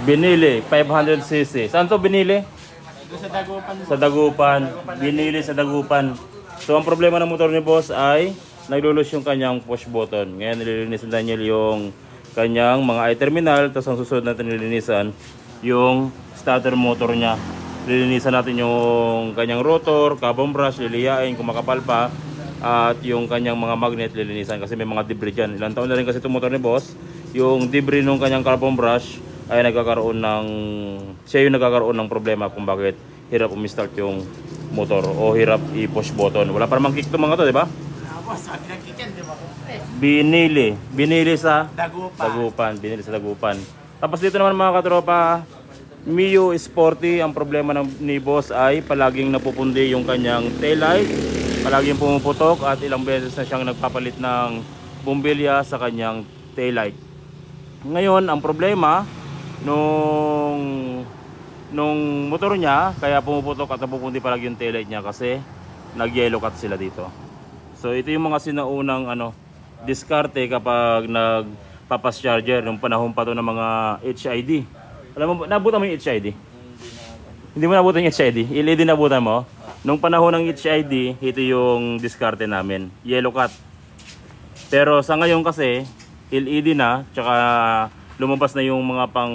Binili, 500cc. Saan to binili? Doon sa Dagupan. Sa Dagupan. Binili sa Dagupan. So ang problema ng motor ni boss ay naglulus yung kanyang push button. Ngayon nililinis ni Daniel yung kanyang mga i-terminal. Tapos ang susunod natin nililinisan yung starter motor niya. Lilinisan natin yung kanyang rotor, carbon brush, liliyain kung makapal pa. At yung kanyang mga magnet lilinisan kasi may mga debris dyan. Ilang taon na rin kasi itong motor ni boss. Yung debris ng kanyang carbon brush ay siya yung nagkakaroon ng problema kung bakit hirap umistart yung motor o hirap i-push button. Wala pa namang kick itong mga to, di ba? Boss, sabi ng kikin, di ba? Binili sa Dagupan. binili sa Dagupan. Tapos dito naman mga katropa, Mio Sporty, ang problema ni boss ay palaging napupundi yung kanyang taillight, palaging pumuputok at ilang beses na siyang nagpapalit ng bumbilya sa kanyang taillight. Ngayon, ang problema nung motor niya, kaya pumuputok at napupundi palagi yung taillight niya kasi nag-yellow cut sila dito. So ito yung mga sinaunang diskarte kapag nagpapas charger nung panahon pa to ng mga HID. Alam mo, nabutan mo yung HID? Hindi mo nabutan yung HID? LED nabutan mo? Nung panahon ng HID, ito yung diskarte namin, yellow cut. Pero sa ngayon kasi, LED na, tsaka lumabas na yung mga pang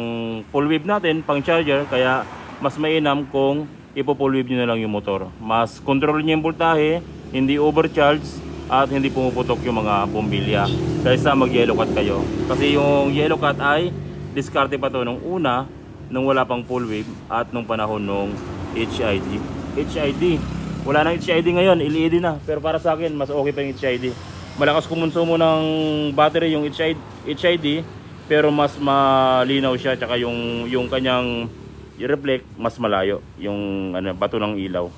full wave natin, pang charger, kaya mas mainam kung ipo-full wave nyo na lang yung motor. Mas control nyo yung voltahe, hindi overcharge, at hindi pumuputok yung mga bombilya. Kaysa mag-yellow cut kayo. Kasi yung yellow cut ay diskarte pa to nung una, nung wala pang full wave, at nung panahon nung HID. HID. Wala nang HID ngayon, LED na. Pero para sa akin, mas okay pa yung HID. Malakas kumonsumo ng battery yung HID, pero mas malinaw siya, tsaka yung kanyang reflect mas malayo yung bato ng ilaw.